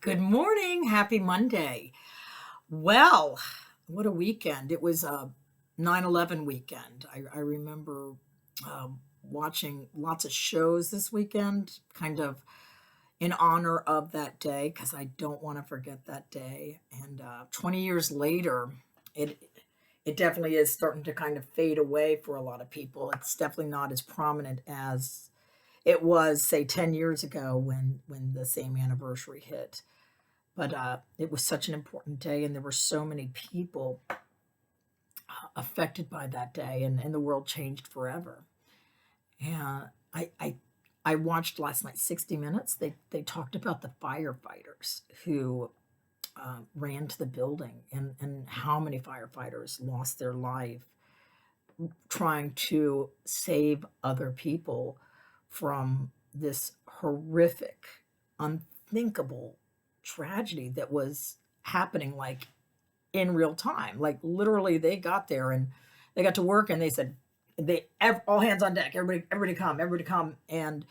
Good morning. Happy Monday. Well, what a weekend. It was a 9/11 weekend. I remember watching lots of shows this weekend, kind of in honor of that day, because I don't want to forget that day. And 20 years later, it it definitely is starting to kind of fade away for a lot of people. It's definitely not as prominent as it was, say, 10 years ago when the same anniversary hit. But, it was such an important day, and there were so many people affected by that day, and the world changed forever. And I watched last night 60 Minutes. They talked about the firefighters who, ran to the building and how many firefighters lost their life trying to save other people from this horrific, unthinkable tragedy that was happening, like, in real time. Like, literally, they got there and they got to work and they said, all hands on deck, everybody come. And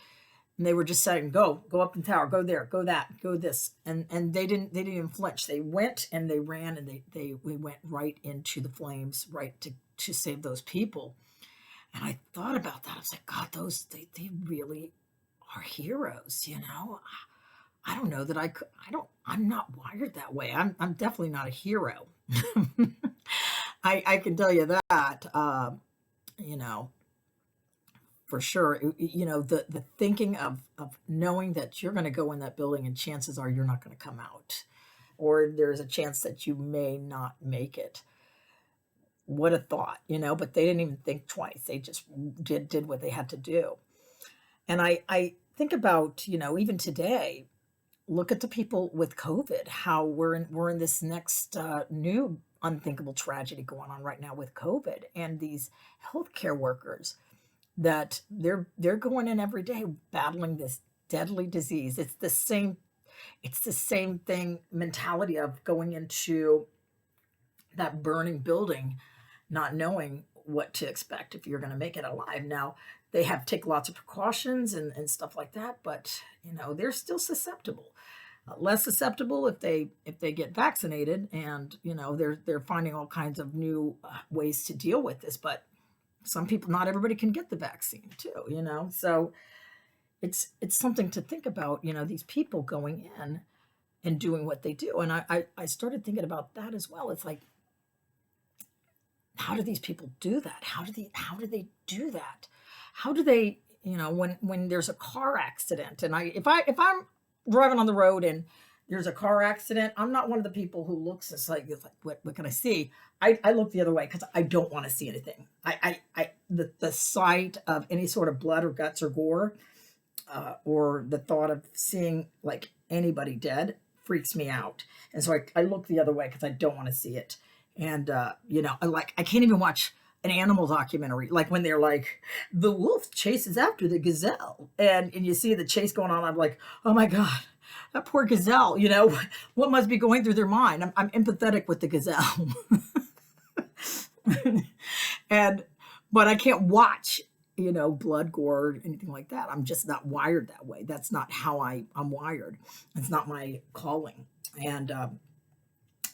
they were just saying, go up in the tower, go there, go that, go this. And they didn't even flinch. They went and they ran and we went right into the flames, right to save those people. And I thought about that. I was like, God, they really are heroes. I don't know that I could, I'm not wired that way. I'm definitely not a hero. I can tell you that, you know, for sure. The thinking of knowing that you're going to go in that building and chances are you're not going to come out, or there's a chance that you may not make it. What a thought. But they didn't even think twice. They just did what they had to do. And I think about, even today, look at the people with COVID, how we're in this next new unthinkable tragedy going on right now with COVID and these healthcare workers that they're going in every day battling this deadly disease. It's the same thing mentality of going into that burning building, not knowing what to expect if you're going to make it alive. Now, they have to take lots of precautions and stuff like that, but they're still susceptible. Less susceptible if they get vaccinated, and they're finding all kinds of new ways to deal with this. But some people, not everybody can get the vaccine too. So it's something to think about. These people going in and doing what they do, and I started thinking about that as well. It's like, how do these people do that? How do they do that? How do they, when there's a car accident, and if I'm driving on the road and there's a car accident, I'm not one of the people who looks, it's like what can I see? I look the other way because I don't want to see anything. The sight of any sort of blood or guts or gore, or the thought of seeing like anybody dead freaks me out. And so I look the other way because I don't want to see it. And I can't even watch an animal documentary, like when they're like, the wolf chases after the gazelle, and you see the chase going on. I'm like, oh my God, that poor gazelle. What must be going through their mind? I'm empathetic with the gazelle. and but I can't watch blood, gore, anything like that. I'm just not wired that way. That's not how I'm wired. It's not my calling. And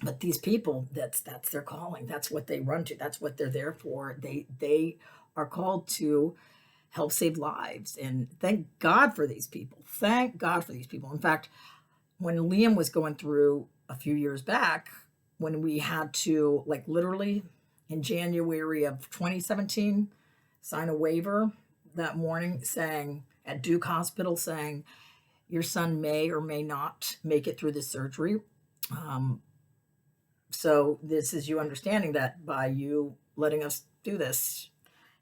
but these people, that's their calling. That's what they run to. That's what they're there for. They are called to help save lives. And thank God for these people. Thank God for these people. In fact, when Liam was going through a few years back, when we had to, like, literally in January of 2017, sign a waiver that morning saying, at Duke Hospital, saying, your son may or may not make it through the surgery. Um, so this is you understanding that by you letting us do this,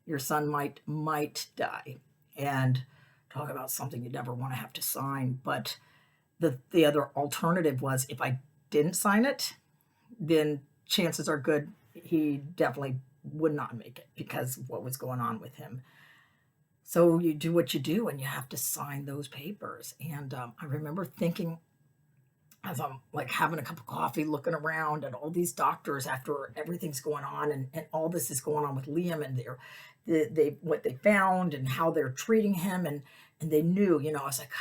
your son might die. And talk about something you never want to have to sign. But the other alternative was, if I didn't sign it, then chances are good he definitely would not make it because of what was going on with him. So you do what you do, and you have to sign those papers. And I remember thinking, as I'm like having a cup of coffee, looking around at all these doctors after everything's going on, and all this is going on with Liam, and they what they found and how they're treating him, and they knew, I was like,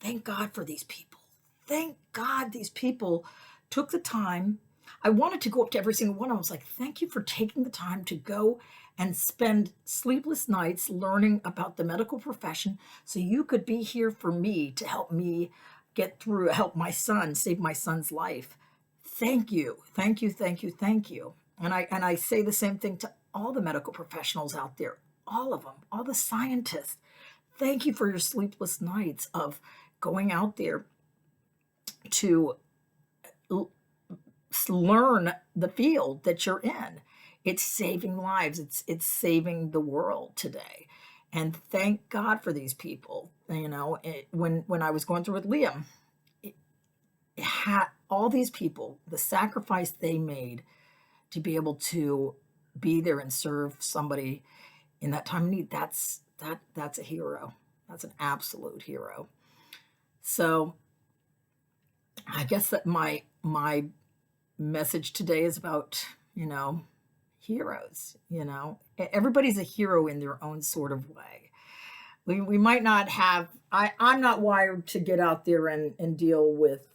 thank God for these people. thank God these people took the time. I wanted to go up to every single one. I was like, thank you for taking the time to go and spend sleepless nights learning about the medical profession so you could be here for me to help me get through, help my son, save my son's life. Thank you. Thank you. Thank you. Thank you. And I say the same thing to all the medical professionals out there, all of them, all the scientists. Thank you for your sleepless nights of going out there to learn the field that you're in. It's saving lives. It's saving the world today. And thank God for these people. When I was going through with Liam, it had all these people, the sacrifice they made to be able to be there and serve somebody in that time of need. That's a hero. That's an absolute hero. So I guess that my message today is about, heroes. Everybody's a hero in their own sort of way. We might not have, I'm not wired to get out there and deal with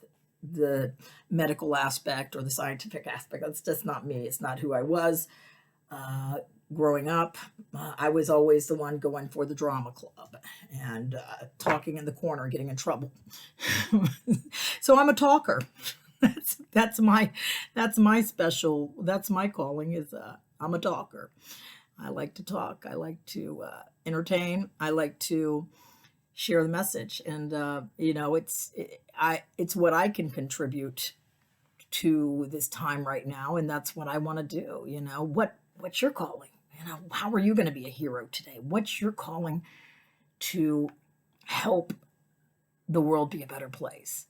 the medical aspect or the scientific aspect. That's just not me. It's not who I was. Growing up, I was always the one going for the drama club and talking in the corner, getting in trouble. So I'm a talker. That's my calling is I'm a talker. I like to talk. I like to entertain. I like to share the message, and it's what I can contribute to this time right now, and that's what I want to do. What's your calling? How are you going to be a hero today? What's your calling to help the world be a better place?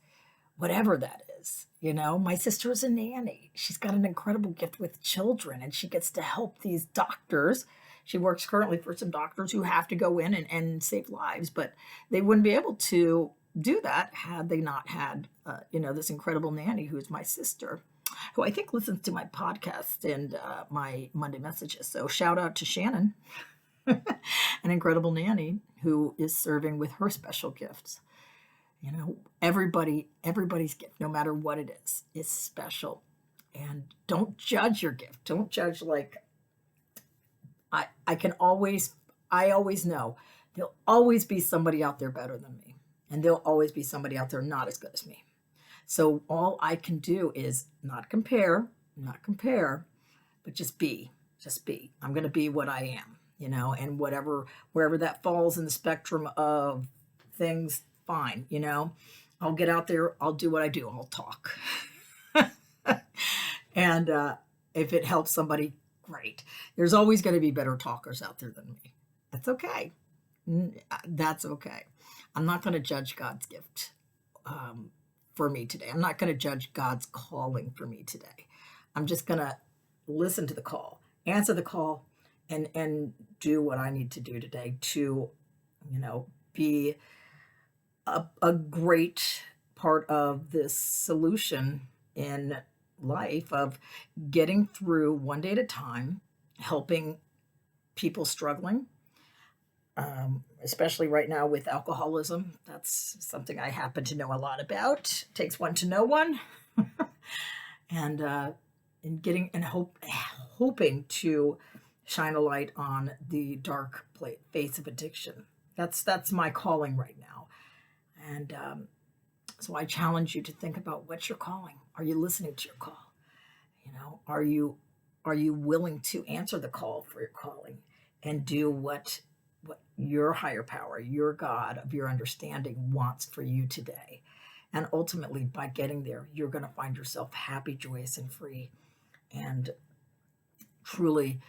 Whatever that is. My sister is a nanny. She's got an incredible gift with children, and she gets to help these doctors. She works currently for some doctors who have to go in and save lives, but they wouldn't be able to do that had they not had, this incredible nanny who's my sister, who I think listens to my podcast and my Monday messages. So shout out to Shannon, an incredible nanny who is serving with her special gifts. Everybody's gift, no matter what it is special. And don't judge your gift. Don't judge I always know there'll always be somebody out there better than me. And there'll always be somebody out there not as good as me. So all I can do is not compare, but just be. I'm going to be what I am, and wherever that falls in the spectrum of things, fine. I'll get out there. I'll do what I do. I'll talk. And if it helps somebody, great. There's always going to be better talkers out there than me. That's okay. That's okay. I'm not going to judge God's gift for me today. I'm not going to judge God's calling for me today. I'm just going to listen to the call, answer the call, and do what I need to do today to, be a great part of this solution in life of getting through one day at a time, helping people struggling, especially right now with alcoholism. That's something I happen to know a lot about. Takes one to know one. And hoping to shine a light on the dark face of addiction. That's my calling right now. And so I challenge you to think about what's your calling. Are you listening to your call? Are you willing to answer the call for your calling and do what your higher power, your God of your understanding wants for you today? And ultimately, by getting there, you're going to find yourself happy, joyous, and free, and truly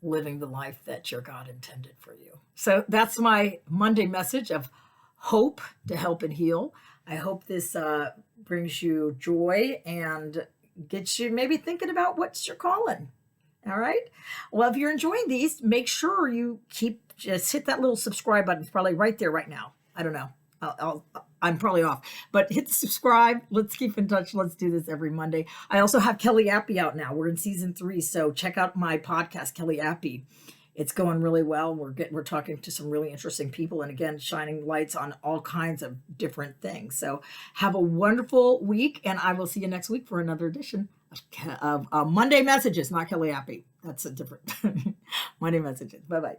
living the life that your God intended for you. So that's my Monday message of hope to help and heal. I hope this brings you joy and gets you maybe thinking about what's your calling. All right. Well, if you're enjoying these, make sure you just hit that little subscribe button. It's probably right there right now. I don't know. I'm probably off, but hit subscribe. Let's keep in touch. Let's do this every Monday. I also have Kelly Appy out now. We're in season 3. So check out my podcast, Kelly Appy. It's going really well. We're talking to some really interesting people, and again, shining lights on all kinds of different things. So have a wonderful week, and I will see you next week for another edition of Monday Messages, not Kelly Appy. That's a different Monday Messages. Bye bye.